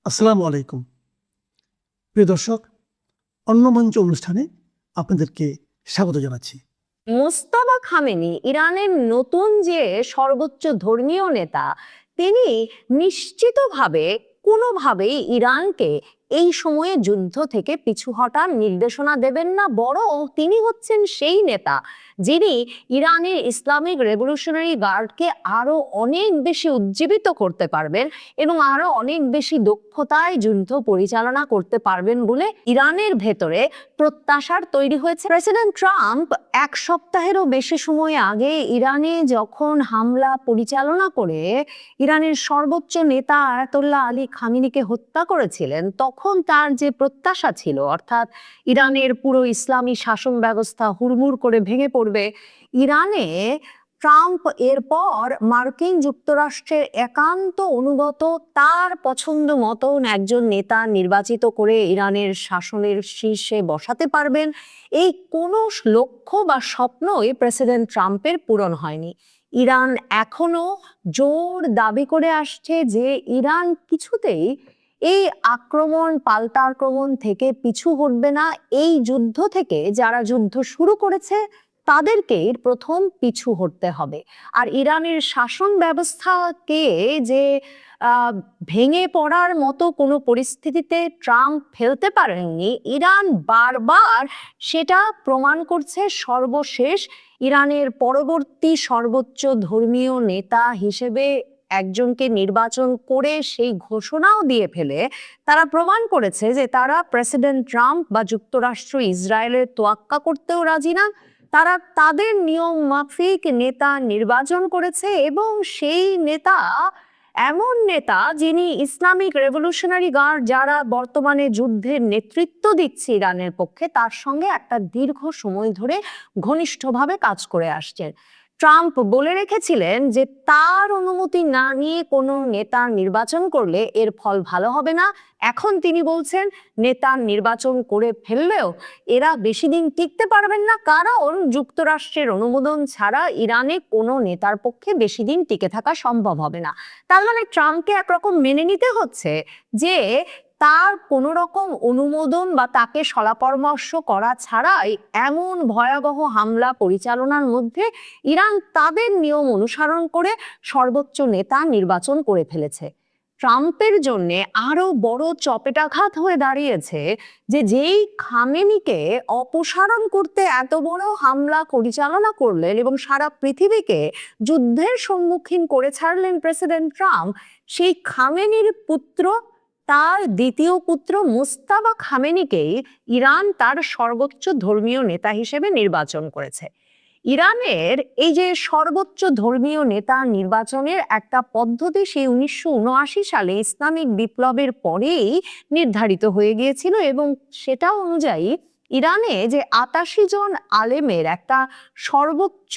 আসসালামু আলাইকুম। প্রিয় দর্শক, অন্নমঞ্চ অনুষ্ঠানে আপনাদেরকে স্বাগত জানাচ্ছি। মোস্তফা খামেনি ইরানের নতুন যে সর্বোচ্চ ধর্মীয় নেতা, তিনি নিশ্চিতভাবে কোনোভাবেই ইরানকে এই সময়ে যুদ্ধ থেকে পিছু হটার নির্দেশনা দেবেন না। বরং তিনি হচ্ছেন সেই নেতা যিনি ইরানের ইসলামিক রেভলিউশনারি গার্ডকে আরো অনেক বেশি উজ্জীবিত করতে পারবেন এবং আরো অনেক বেশি দক্ষতায় যুদ্ধ পরিচালনা করতে পারবেন বলে ইরানের ভেতরে প্রত্যাশার তৈরি হয়েছে। প্রেসিডেন্ট ট্রাম্প এক সপ্তাহেরও বেশি সময় আগে ইরানে যখন হামলা পরিচালনা করে ইরানের সর্বোচ্চ নেতা আয়াতুল্লাহ আলী খামেনিকে হত্যা করেছিলেন, তখন তার যে প্রত্যাশা ছিল, অর্থাৎ ইরানের পুরো ইসলামী শাসন ব্যবস্থা হুড়মুড় করে ভেঙে পড়বে, ইরানে ট্রাম্প এরপর মার্কিন যুক্তরাষ্ট্রের একান্ত অনুগত তার পছন্দ মতন একজন নেতা নির্বাচিত করে ইরানের শাসনের শীর্ষে বসাতে পারবেন, এই কোনো লক্ষ্য বা স্বপ্নই প্রেসিডেন্ট ট্রাম্পের পূরণ হয়নি। ইরান এখনো জোর দাবি করে আসছে যে ইরান কিছুতেই এই পাল্টা আক্রমণ থেকে পিছু হটবে না। এই যুদ্ধ থেকে যারা যুদ্ধ শুরু করেছে তাদেরকেই প্রথম পিছু হটতে হবে। আর ইরানের শাসন ব্যবস্থাকে যে ভেঙে পড়ার মতো কোনো পরিস্থিতিতে ট্রাম্প ফেলতে পারেননি, ইরান বারবার সেটা প্রমাণ করছে। সর্বশেষ ইরানের পরবর্তী সর্বোচ্চ ধর্মীয় নেতা হিসেবে একজনকে নির্বাচন করে সেই ঘোষণাও দিয়ে ফেলে তারা প্রমাণ করেছে যে তারা প্রেসিডেন্ট ট্রাম্প বা যুক্তরাষ্ট্র ইসরায়েলের তোয়াক্কা করতেও রাজি না। তারা তাদের নিয়ম মাফিক নেতা নির্বাচন করেছে এবং সেই নেতা এমন নেতা যিনি ইসলামিক রেভলিউশনারি গার্ড, যারা বর্তমানে যুদ্ধের নেতৃত্ব দিচ্ছে ইরানের পক্ষে, তার সঙ্গে একটা দীর্ঘ সময় ধরে ঘনিষ্ঠভাবে কাজ করে আসছেন। ট্রাম্প বলে রেখেছিলেন যে তার অনুমতি না নিয়ে কোনো নেতা নির্বাচন করলে এর ফল ভালো হবে না। এখন তিনি বলছেন নেতা নির্বাচন করে ফেললেও এরা বেশি দিন টিকতে পারবেন না, কারণ যুক্তরাষ্ট্রের অনুমোদন ছাড়া ইরানে কোনো নেতার পক্ষে বেশি দিন টিকে থাকা সম্ভব হবে না। তার মানে ট্রাম্পকে একরকম মেনে নিতে হচ্ছে যে তার কোনো রকম অনুমোদন বা তাকে শলাপরামর্শ করা ছাড়াই এমন ভয়াবহ হামলা পরিচালনার মধ্যে ইরান তাদের নিয়ম অনুসরণ করে সর্বোচ্চ নেতা নির্বাচন করে ফেলেছে। ট্রাম্পের জন্য আরো বড় চপেটাঘাত হয়ে দাঁড়িয়েছে যে যেই খামেনিকে অপসারণ করতে এত বড় হামলা পরিচালনা করলেন এবং সারা পৃথিবীকে যুদ্ধের সম্মুখীন করে ছাড়লেন প্রেসিডেন্ট ট্রাম্প, সেই খামেনির পুত্র, তার দ্বিতীয় পুত্র মোস্তাফা খামেনিকেই ইরান তার সর্বোচ্চ ধর্মীয় নেতা হিসেবে নির্বাচন করেছে। ইরানের এই যে সর্বোচ্চ ধর্মীয় নেতা নির্বাচনের একটা পদ্ধতি সেই 1979 সালে ইসলামিক বিপ্লবের পরেই নির্ধারিত হয়ে গিয়েছিল এবং সেটা অনুযায়ী ইরানে যে 88 জন আলেমের একটা সর্বোচ্চ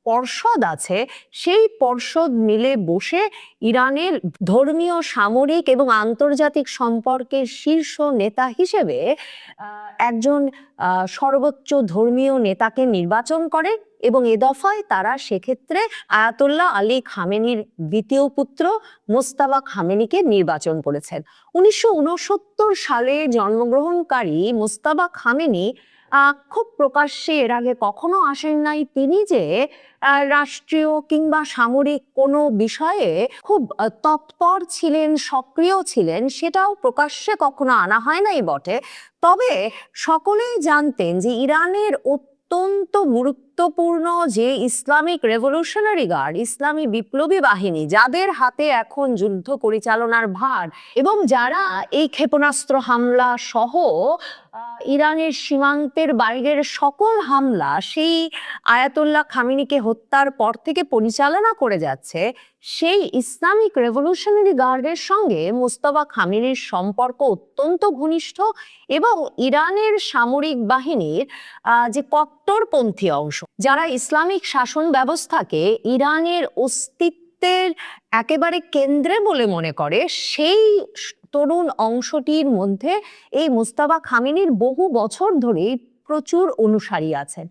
পর্ষদ আছে, সেই পর্ষদ মিলে বসে ইরানের ধর্মীয়, সামরিক এবং আন্তর্জাতিক সম্পর্কের শীর্ষ নেতা হিসেবে একজন সর্বোচ্চ ধর্মীয় নেতাকে নির্বাচন করে এবং এ দফায় তারা সেক্ষেত্রে আয়াতুল্লাহ আলী খামেনির দ্বিতীয় পুত্র মোস্তাফা খামেনিকে নির্বাচন করেছেন। 1969 সালে জন্মগ্রহণকারী মোস্তাফা খামেনি খুব প্রকাশ্যে এর আগে কখনো আসেন নাই। তিনি যে রাষ্ট্রীয় কিংবা সামরিক কোনো বিষয়ে খুব তৎপর ছিলেন, সক্রিয় ছিলেন, সেটাও প্রকাশ্যে কখনো আনা হয় নাই বটে। তবে সকলেই জানতেন যে ইরানের অত্যন্ত গুরুত্বপূর্ণ যে ইসলামিক রেভলিউশনারি গার্ড, ইসলামী বিপ্লবী বাহিনী, যাদের হাতে এখন যুদ্ধ পরিচালনার ভার এবং যারা এই ক্ষেপণাস্ত্র হামলা সহ ইরানের সীমান্তের বাইরের সকল হামলা সেই আয়াতুল্লাহ খামেনিকে হত্যার পর থেকে পরিচালনা করে যাচ্ছে, সেই ইসলামিক রেভলিউশনারি গার্ডের সঙ্গে মোস্তফা খামেনির সম্পর্ক অত্যন্ত ঘনিষ্ঠ এবং ইরানের সামরিক বাহিনীর যে কট্টরপন্থী অংশ, যারা ইসলামিক শাসন ব্যবস্থাকে ইরানের অস্তিত্বের একেবারে কেন্দ্রে বলে মনে করে, সেই তরুণ অংশটির মধ্যে এই মোস্তফা খামেনির বহু বছর ধরেই প্রচুর অনুসারী আছেন।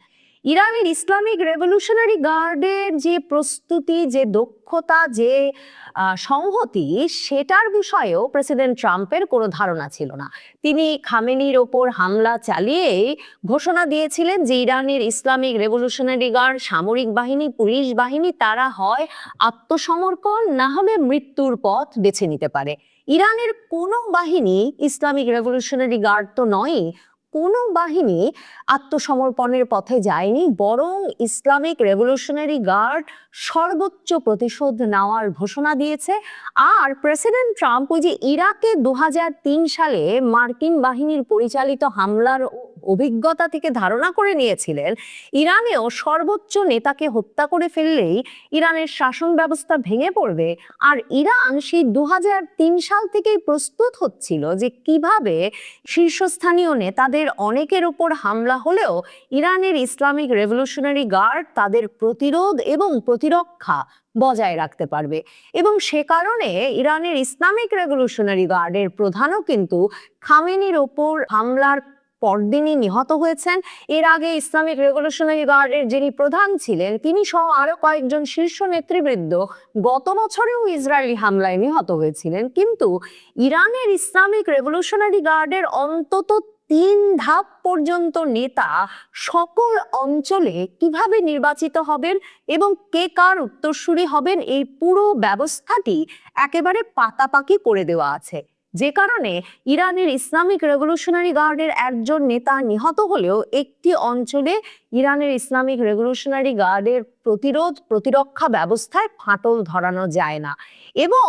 ইরানের ইসলামিক রেভলিউশনারি গার্ডের যে প্রস্তুতি, যে দক্ষতা, যে সংহতি, সেটার বিষয়েও প্রেসিডেন্ট ট্রাম্পের কোনো ধারণা ছিল না। তিনি খামেনির ওপর হামলা চালিয়েই ঘোষণা দিয়েছিলেন যে ইরানের ইসলামিক রেভলিউশনারি গার্ড, সামরিক বাহিনী, পুলিশ বাহিনী, তারা হয় আত্মসমর্পণ না হলে মৃত্যুর পথ বেছে নিতে পারে। ইরানের কোনো বাহিনী, ইসলামিক রেভলিউশনারি গার্ড তো নয়, কোনো বাহিনী আত্মসমর্পণের পথে যায়নি, বরং ইসলামিক রেভলিউশনারি গার্ড সর্বোচ্চ প্রতিশোধ নেওয়ার ঘোষণা দিয়েছে। আর প্রেসিডেন্ট ট্রাম্প ওই যে ইরাকে 2003 সালে মার্কিন বাহিনীর পরিচালিত হামলার অভিজ্ঞতা থেকে ধারণা করে নিয়েছিলেন ইরানেও সর্বোচ্চ নেতাকে হত্যা করে ফেললেই ইরানের শাসন ব্যবস্থা ভেঙে পড়বে। আর ইরান সেই 2003 সাল থেকেই প্রস্তুত হচ্ছিল যে কিভাবে শীর্ষস্থানীয় নেতাদের অনেকের উপর হামলা হলেও ইরানের ইসলামিক রেভলিউশনারি গার্ড তাদের প্রতিরোধ এবং প্রতিরক্ষা বজায় রাখতে পারবে। এবং সে কারণে ইরানের ইসলামিক রেভলিউশনারি গার্ডের প্রধানও কিন্তু খামেনির ওপর হামলার পরদিনই নিহত হয়েছেন। এর আগে ইসলামিক রেভলিউশনারি গার্ডের যিনি প্রধান ছিলেন, তিনি সহ আরো কয়েকজন শীর্ষ নেতৃবৃন্দ গত বছরেও ইসরায়েলি হামলায় নিহত হয়েছিলেন। কিন্তু ইরানের ইসলামিক রেভলিউশনারি গার্ডের অন্তত 3 ধাপ পর্যন্ত নেতা সকল অঞ্চলে কিভাবে নির্বাচিত হবেন এবং কে কার উত্তরসূরি হবেন, এই পুরো ব্যবস্থাটি একেবারে পাকাপাকি করে দেওয়া আছে। যে কারণে ইরানের ইসলামিক রেভলিউশনারি গার্ডের একজন নেতা নিহত হলেও একটি অঞ্চলে ইরানের ইসলামিক রেভলিউশনারি গার্ডের প্রতিরোধ প্রতিরক্ষা ব্যবস্থায় ফাটল ধরানো যায় না। এবং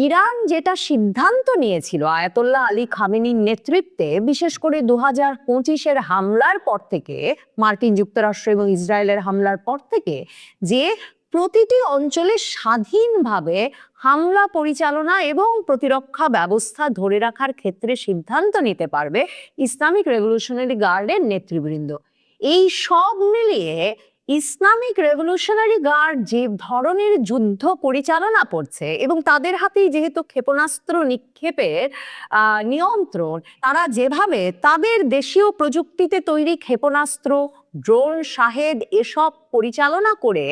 ইরান যেটা সিদ্ধান্ত নিয়েছিল আয়াতোল্লাহ আলী খামেনির নেতৃত্বে, বিশেষ করে 2025-এর হামলার পর থেকে, মার্কিন যুক্তরাষ্ট্র এবং ইসরায়েলের হামলার পর থেকে, যে প্রতিটি অঞ্চলে স্বাধীনভাবে হামলা পরিচালনা এবং প্রতিরক্ষা ব্যবস্থা ধরে রাখার ক্ষেত্রে সিদ্ধান্ত নিতে পারবে ইসলামিক রেভলিউশনারি গার্ডের নেতৃবৃন্দ। এই সব মিলিয়ে ইসলামিক রেভলিউশনারি গার্ড যে ধরনের যুদ্ধ পরিচালনা করছে এবং তাদের হাতেই যেহেতু ক্ষেপণাস্ত্র নিক্ষেপের নিয়ন্ত্রণ, তারা যেভাবে তাদের দেশীয় প্রযুক্তিতে তৈরি ক্ষেপণাস্ত্র, ড্রোন, শাহেদ এসব পরিচালনা করে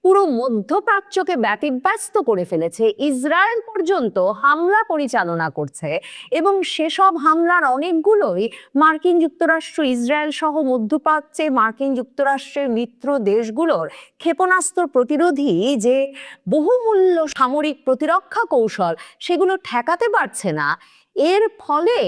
পুরো মধ্যপ্রাচ্যকে ব্যতিব্যস্ত করে ফেলেছে, ইসরায়েল পর্যন্ত হামলা পরিচালনা করছে এবং সেসব হামলার অনেকগুলোই মার্কিন যুক্তরাষ্ট্র, ইসরায়েল সহ মধ্যপ্রাচ্যে মার্কিন যুক্তরাষ্ট্রের মিত্র দেশগুলোর ক্ষেপণাস্ত্র প্রতিরোধী যে বহুমূল্য সামরিক প্রতিরক্ষা কৌশল, সেগুলো ঠেকাতে পারছে না। এর ফলে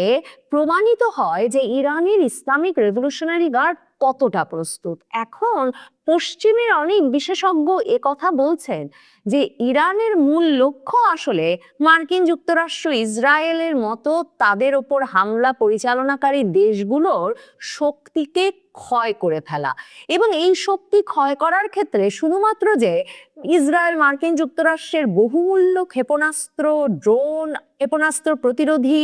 প্রমাণিত হয় যে ইরানের ইসলামিক রেভলিউশনারি গার্ড কতটা প্রস্তুত। এখন পশ্চিমের অনেক বিশেষজ্ঞ কথা বলছেন যে ইরানের মূল লক্ষ্য আসলে মার্কিন যুক্তরাষ্ট্র, ইসরায়েলের মতো তাদের ওপর হামলা পরিচালনাকারী দেশগুলোর শক্তিকে ক্ষয় করে ফেলা। এবং এই শক্তি ক্ষয় করার ক্ষেত্রে শুধুমাত্র যে ইসরায়েল মার্কিন যুক্তরাষ্ট্রের বহুমূল্য ক্ষেপণাস্ত্র, ড্রোন, ক্ষেপণাস্ত্র প্রতিরোধী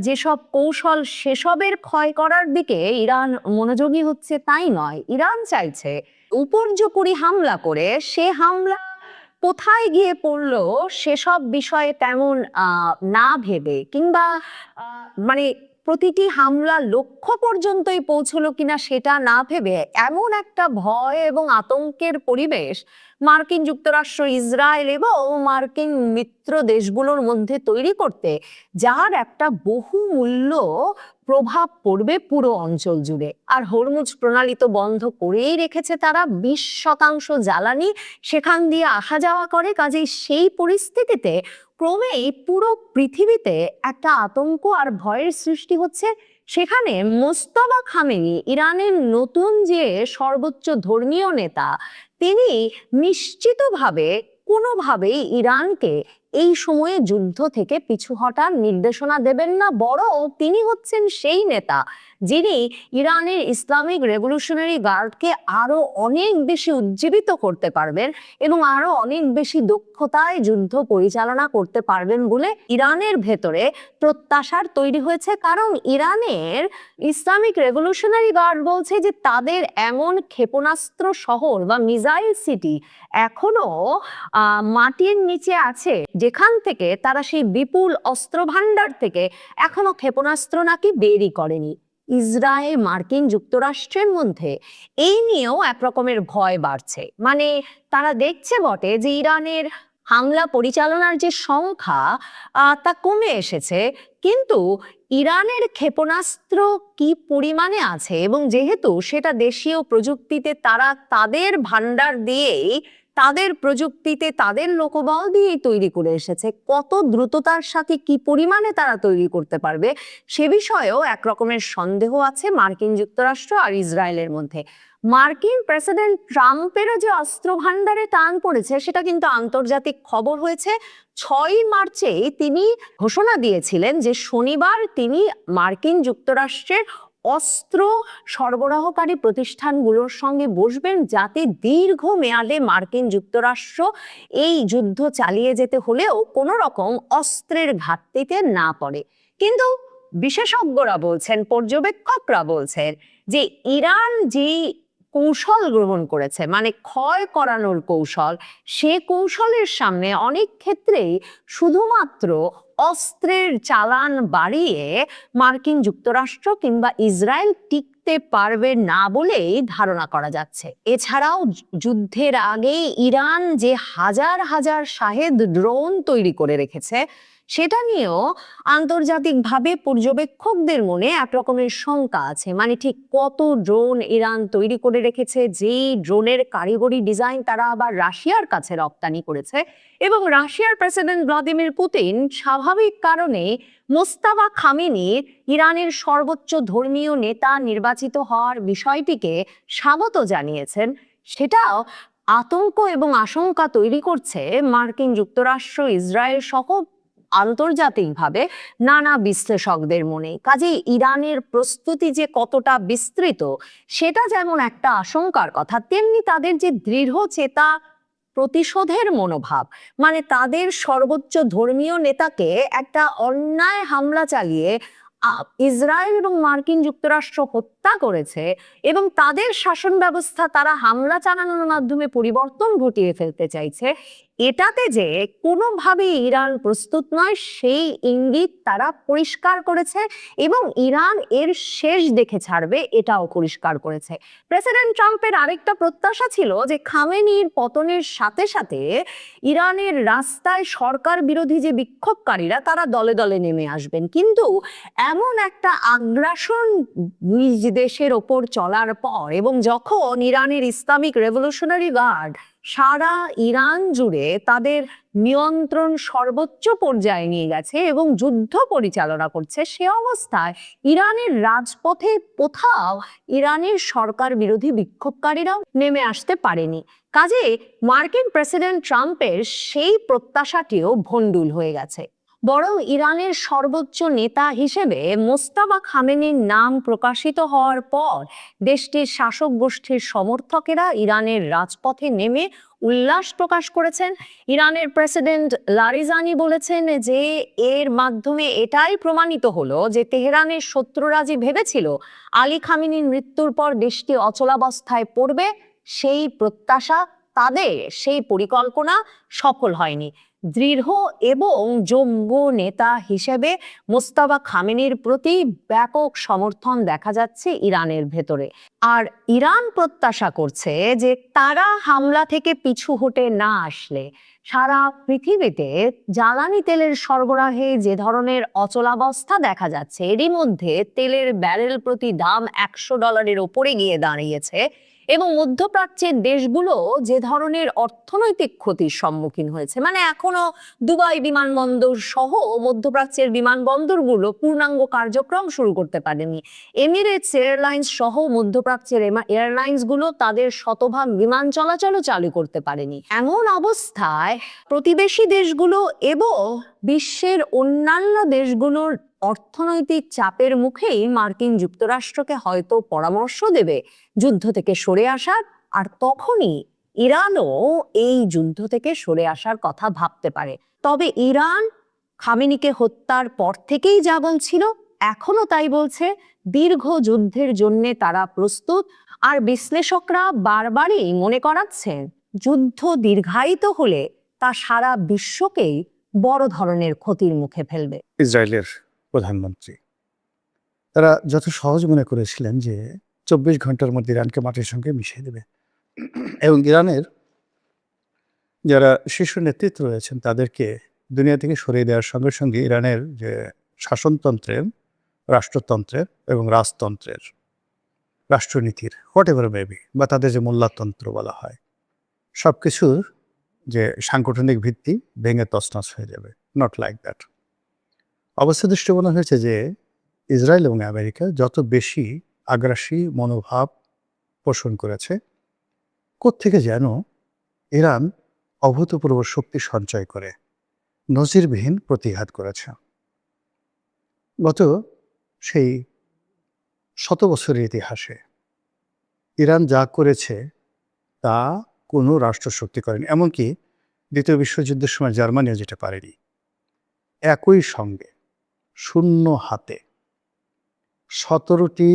যেসব কৌশল, সেসবের ক্ষয় করার দিকে ইরান মনোযোগী হচ্ছে তাই নয়। ইরান চাইছে উপর্যুপরি হামলা করে সে হামলা কোথায় গিয়ে পড়লো সেসব বিষয়ে তেমন না ভেবে, কিংবা মানে প্রতিটি হামলা লক্ষ্য পর্যন্তই পৌঁছলো কিনা সেটা না ভেবে এমন একটা ভয় এবং আতঙ্কের পরিবেশ মার্কিন যুক্তরাষ্ট্র, ইসরায়েল এবং মার্কিন মিত্র দেশগুলোর মধ্যে তৈরি করতে, যার একটা বহুমূল্য প্রভাব পড়বে পুরো অঞ্চল জুড়ে। আর হরমুজ প্রণালী তো বন্ধ করেই রেখেছে তারা, 20% জ্বালানি সেখান দিয়ে আসা যাওয়া করে। কাজেই সেই পরিস্থিতিতে ক্রমেই পুরো পৃথিবীতে একটা আতঙ্ক আর ভয়ের সৃষ্টি হচ্ছে। সেখানে মোস্তফা খামেনি, ইরানের নতুন যে সর্বোচ্চ ধর্মীয় নেতা, তিনি নিশ্চিতভাবে কোনোভাবেই ইরানকে এই সময়ে যুদ্ধ থেকে পিছু হটার নির্দেশনা দেবেন না। বরং তিনি হচ্ছেন সেই নেতা যিনি ইরানের ইসলামিক রেভলিউশনারি গার্ডকে আরো অনেক বেশি উজ্জীবিত করতে পারবেন এবং আরো অনেক বেশি দক্ষতায় যুদ্ধ পরিচালনা করতে পারবেন বলে ইরানের ভেতরে প্রত্যাশার তৈরি হয়েছে। কারণ ইরানের ইসলামিক রেভলিউশনারি গার্ড বলছে যে তাদের এমন ক্ষেপণাস্ত্র শহর বা মিসাইল সিটি এখনো মাটির নিচে আছে, যেখান থেকে তারা সেই বিপুল অস্ত্র ভান্ডার থেকে এখনো ক্ষেপণাস্ত্র নাকি বেরই করেনি। ইসরায়েল মার্কিন যুক্তরাষ্ট্রের মধ্যে এই নিয়েও একরকমের ভয় বাড়ছে। মানে তারা দেখছে বটে যে ইরানের হামলা পরিচালনার যে সংখ্যা তা কমে এসেছে, কিন্তু ইরানের ক্ষেপণাস্ত্র কি পরিমাণে আছে এবং যেহেতু সেটা দেশীয় প্রযুক্তিতে তারা তাদের ভান্ডার দিয়েই, তাদের প্রযুক্তিতে তাদের লোকবল দিয়েই তৈরি করে এসেছে, কত দ্রুততার সাথে কি পরিমাণে তারা তৈরি করতে পারবে সে বিষয়েও একরকমের সন্দেহ আছে মার্কিন যুক্তরাষ্ট্র আর ইসরায়েলের মধ্যে। মার্কিন প্রেসিডেন্ট ট্রাম্পেরও যে অস্ত্র ভান্ডারে টান পড়েছে সেটা কিন্তু আন্তর্জাতিক খবর হয়েছে। 6ই মার্চে তিনি ঘোষণা দিয়েছিলেন যে শনিবার তিনি মার্কিন যুক্তরাষ্ট্রের অস্ত্র সরবরাহকারী প্রতিষ্ঠানগুলোর সঙ্গে বসবেন, যাতে দীর্ঘ মেয়াদে মার্কিন যুক্তরাষ্ট্র এই যুদ্ধ চালিয়ে যেতে হলেও কোনো রকম অস্ত্রের ঘাটতিতে না পড়ে। কিন্তু বিশেষজ্ঞরা বলছেন, পর্যবেক্ষকরা বলছেন যে ইরান যেই কৌশল গ্রহণ করেছে, মানে ক্ষয় করানোর কৌশল, সে কৌশলের সামনে অনেক ক্ষেত্রেই শুধুমাত্র অস্ত্রের চালান বাড়িয়ে মার্কিন যুক্তরাষ্ট্র কিংবা ইসরায়েল টিকতে পারবে না বলেই ধারণা করা যাচ্ছে। এছাড়াও যুদ্ধের আগে ইরান যে হাজার হাজার শাহেদ ড্রোন তৈরি করে রেখেছে সেটা নিয়েও আন্তর্জাতিকভাবে পর্যবেক্ষকদের মনে একরকমের শঙ্কা আছে। মানে ঠিক কত ড্রোন ইরান তৈরি করে রেখেছে, যেই ড্রোনের কারিগরি ডিজাইন তারা আবার রাশিয়ার কাছে রপ্তানি করেছে, এবং রাশিয়ার প্রেসিডেন্ট ভ্লাদিমির পুতিন স্বাভাবিক কারণে মোস্তাফা খামেনির ইরানের সর্বোচ্চ ধর্মীয় নেতা নির্বাচিত হওয়ার বিষয়টিকে স্বাগত জানিয়েছেন। সেটাও আতঙ্ক এবং আশঙ্কা তৈরি করছে মার্কিন যুক্তরাষ্ট্র, ইসরায়েল সহ আন্তর্জাতিকভাবে নানা বিশ্লেষকদের মনে। কাজেই ইরানের প্রস্তুতি যে কতটা বিস্তৃত সেটা যেমন একটা আশঙ্কার কথা, তেমনি তাদের যে দৃঢ় চেতা প্রতিশোধের মনোভাব, মানে তাদের সর্বোচ্চ ধর্মীয় নেতাকে একটা অন্যায় হামলা চালিয়ে ইসরায়েল এবং মার্কিন যুক্তরাষ্ট্র হত্যা করেছে এবং তাদের শাসন ব্যবস্থা তারা হামলা চালানোর মাধ্যমে পরিবর্তন ঘটিয়ে ফেলতে চাইছে, এটাতে যে কোনোভাবেই ইরান প্রস্তুত নয় সেই ইঙ্গিত তারা পরিষ্কার করেছে এবং ইরান এর শেষ দেখে ছাড়বে এটাও পরিষ্কার করেছে। প্রেসিডেন্ট ট্রাম্পের আরেকটা প্রত্যাশা ছিল যে খামেনির পতনের সাথে সাথে ইরানের রাস্তায় সরকার বিরোধী যে বিক্ষোভকারীরা তারা দলে দলে নেমে আসবেন, কিন্তু এমন একটা আগ্রাসন নিজ দেশের ওপর চলার পর এবং যখন ইরানের ইসলামিক রেভলিউশনারি গার্ড সারা ইরান জুড়ে তাদের নিয়ন্ত্রণ সর্বোচ্চ পর্যায়ে নিয়ে গেছে এবং যুদ্ধ পরিচালনা করছে, সে অবস্থায় ইরানের রাজপথে কোথাও ইরানের সরকার বিরোধী বিক্ষোভকারীরাও নেমে আসতে পারেনি। কাজে মার্কিন প্রেসিডেন্ট ট্রাম্পের সেই প্রত্যাশাটিও ভণ্ডুল হয়ে গেছে। বরং ইরানের সর্বোচ্চ নেতা হিসেবে মোস্তাফা খামেনির নাম প্রকাশিত হওয়ার পর দেশটির শাসক গোষ্ঠীর সমর্থকেরা ইরানের রাজপথে নেমে উল্লাস প্রকাশ করেছেন। ইরানের প্রেসিডেন্ট লারিজানি বলেছেন যে এর মাধ্যমে এটাই প্রমাণিত হলো যে তেহরানের শত্রুরা যে ভেবেছিল আলী খামেনির মৃত্যুর পর দেশটি অচলাবস্থায় পড়বে, সেই প্রত্যাশা, তাদের সেই পরিকল্পনা সফল হয়নি। দৃঢ় এবং যোগ্য নেতা হিসেবে মোস্তাফা খামেনির প্রতি ব্যাপক সমর্থন দেখা যাচ্ছে ইরানের ভেতরে। আর ইরান প্রত্যাশা করছে যে তারা হামলা থেকে পিছু হটে না আসলে সারা পৃথিবীতে জ্বালানি তেলের সরবরাহে যে ধরনের অচলাবস্থা দেখা যাচ্ছে, এরই মধ্যে তেলের ব্যারেল প্রতি দাম $100 ওপরে গিয়ে দাঁড়িয়েছে এবং মধ্যপ্রাচ্যের দেশগুলো যে ধরনের অর্থনৈতিক ক্ষতির সম্মুখীন হয়েছে, মানে এখনো দুবাই বিমানবন্দর সহ মধ্যপ্রাচ্যের বিমানবন্দরগুলো পূর্ণাঙ্গ কার্যক্রম শুরু করতে পারেনি। এমিরেটস এয়ারলাইন্স সহ মধ্যপ্রাচ্যের এয়ারলাইন্সগুলো তাদের শতভাগ বিমান চলাচলও চালু করতে পারেনি। এমন অবস্থায় প্রতিবেশী দেশগুলো এবং বিশ্বের অন্যান্য দেশগুলোর অর্থনৈতিক চাপের মুখেই মার্কিন যুক্তরাষ্ট্রকে হয়তো পরামর্শ দেবে যুদ্ধ থেকে সরে আসার, আর তখনই ইরানও এই যুদ্ধ থেকে সরে আসার কথা ভাবতে পারে। তবে ইরান খামেনিকে হত্যার পর থেকেই যা বলছিল এখনো তাই বলছে, দীর্ঘ যুদ্ধের জন্য তারা প্রস্তুত। আর বিশ্লেষকরা বারবারই মনে করাচ্ছেন যুদ্ধ দীর্ঘায়িত হলে তা সারা বিশ্বকেই বড় ধরনের ক্ষতির মুখে ফেলবে। ইসরায়েলের প্রধানমন্ত্রী তারা যত সহজ মনে করেছিলেন যে ২৪ ঘন্টার মধ্যে ইরানকে মাটির সঙ্গে মিশিয়ে দেবে এবং ইরানের যারা শীর্ষ নেতৃত্ব রয়েছেন তাদেরকে দুনিয়া থেকে সরিয়ে দেওয়ার সঙ্গে সঙ্গে ইরানের যে শাসনতন্ত্রের, রাষ্ট্রতন্ত্রের এবং রাজতন্ত্রের, রাষ্ট্রনীতির হোয়াট এভার মেবি বা তাদের যে মোল্লাতন্ত্র বলা হয়, সব কিছুর যে সাংগঠনিক ভিত্তি ভেঙে তছনছ হয়ে যাবে। Not like that. অবস্থা দৃষ্টি মনে হয়েছে যে ইসরায়েল এবং আমেরিকা যত বেশি আগ্রাসী মনোভাব পোষণ করেছে, কোত্থেকে যেন ইরান অভূতপূর্ব শক্তি সঞ্চয় করে নজিরবিহীন প্রতিঘাত করেছে। গত সেই ১০০ বছরের ইতিহাসে ইরান যা করেছে তা কোনো রাষ্ট্রশক্তি করেনি। এমনকি দ্বিতীয় বিশ্বযুদ্ধের সময় জার্মানিও যেটা পারেনি। একই সঙ্গে শূন্য হাতে ১৭টি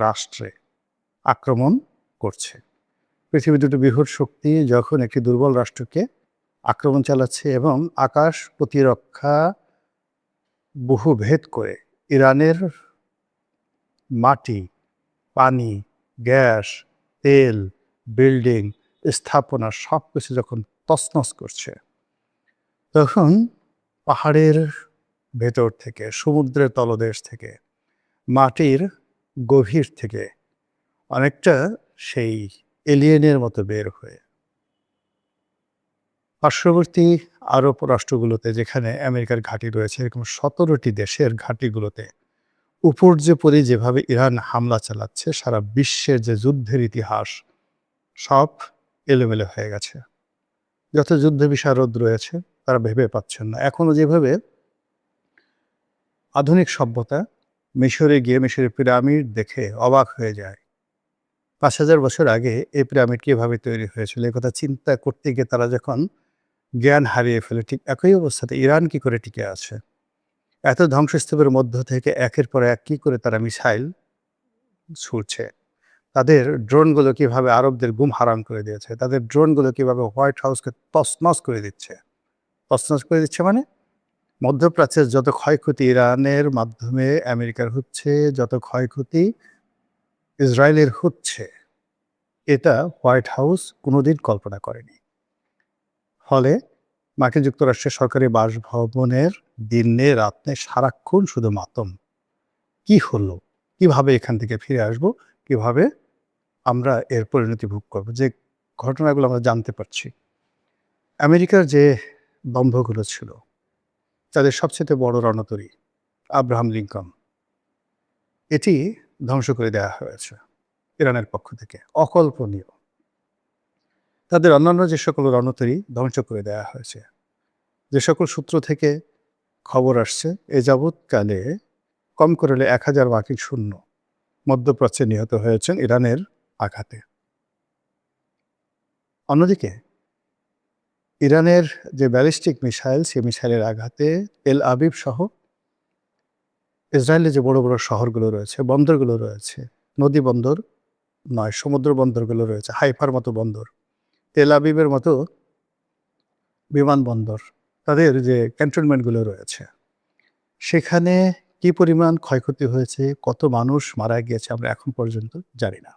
রাষ্ট্রে আক্রমণ করছে। পৃথিবীর দুটো বৃহৎ শক্তি যখন একটি দুর্বল রাষ্ট্রকে আক্রমণ চালাচ্ছে এবং আকাশ প্রতিরক্ষা বহুভেদ করে ইরানের মাটি, পানি, গ্যাস, তেল, বিল্ডিং, স্থাপনা সব কিছু যখন তছনছ করছে, তখন পাহাড়ের ভেতর থেকে, সমুদ্রের তলদেশ থেকে, মাটির গভীর থেকে অনেকটা সেই এলিয়েনের মতো বের হয়ে পার্শ্ববর্তী আরব রাষ্ট্রগুলোতে, যেখানে আমেরিকার ঘাঁটি রয়েছে, এরকম ১৭টি দেশের ঘাঁটিগুলোতে উপর্যুপরি যেভাবে ইরান হামলা চালাচ্ছে, সারা বিশ্বের যে যুদ্ধের ইতিহাস সব এলোমেলো হয়ে গেছে। যত যুদ্ধ বিশারদ রয়েছে তারা ভেবে পাচ্ছেন না। এখনো যেভাবে আধুনিক সভ্যতা মিশরে গিয়ে মিশরের পিরামিড দেখে অবাক হয়ে যায়, ৫,০০০ বছর আগে এই পিরামিড কীভাবে তৈরি হয়েছিল এই কথা চিন্তা করতে গিয়ে তারা যখন জ্ঞান হারিয়ে ফেলে, ঠিক একই অবস্থাতে ইরান কি করে টিকে আছে। এত ধ্বংসস্তূপের মধ্য থেকে একের পর এক কী করে তারা মিসাইল ছুড়ছে, তাদের ড্রোনগুলো কীভাবে আরবদের গুম হারাম করে দিয়েছে, তাদের ড্রোনগুলো কীভাবে হোয়াইট হাউসকে তছনছ করে দিচ্ছে। তছনছ করে দিচ্ছে মানে মধ্যপ্রাচ্যের যত ক্ষয়ক্ষতি ইরানের মাধ্যমে আমেরিকার হচ্ছে, যত ক্ষয়ক্ষতি ইসরায়েলের হচ্ছে, এটা হোয়াইট হাউস কোনোদিন কল্পনা করেনি। ফলে মার্কিন যুক্তরাষ্ট্রের সরকারি বাসভবনের দিনে রাতে সারাক্ষণ শুধু মাতম। কি হলো, কিভাবে এখান থেকে ফিরে আসব, কিভাবে আমরা এর পরিণতি ভোগ করব। যে ঘটনাগুলো আমরা জানতে পারছি, আমেরিকার যে দম্ভগুলো ছিল, তাদের সবচেয়ে বড় রণতরী আব্রাহাম লিঙ্কন, এটি ধ্বংস করে দেওয়া হয়েছে ইরানের পক্ষ থেকে। অকল্পনীয়। তাদের অন্যান্য যে সকল রণতরী ধ্বংস করে দেওয়া হয়েছে। যে সকল সূত্র থেকে খবর আসছে, এ যাবৎকালে কম করে ১,০০০ মার্কিন সৈন্য মধ্যপ্রাচ্যে নিহত হয়েছেন ইরানের আঘাতে। অন্যদিকে ইরানের যে ব্যালিস্টিক মিসাইল, সে মিসাইলের আঘাতে তেল আবিব সহ ইসরায়েলের যে বড় বড় শহরগুলো রয়েছে, বন্দরগুলো রয়েছে, নদী বন্দর নয়, সমুদ্র বন্দরগুলো রয়েছে, হাইফার মতো বন্দর, তেল আবিবের মতো বিমানবন্দর, তাদের যে ক্যান্টনমেন্টগুলো রয়েছে, সেখানে কি পরিমাণ ক্ষয়ক্ষতি হয়েছে, কত মানুষ মারা গিয়েছে আমরা এখন পর্যন্ত জানি না।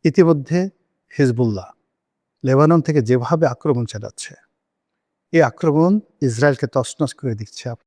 ইতিমধ্যে হিজবুল্লাহ লেবানন থেকে যেভাবে আক্রমণ চালাচ্ছে, এই আক্রমণ ইসরায়েলকে তছনছ করে দিচ্ছে।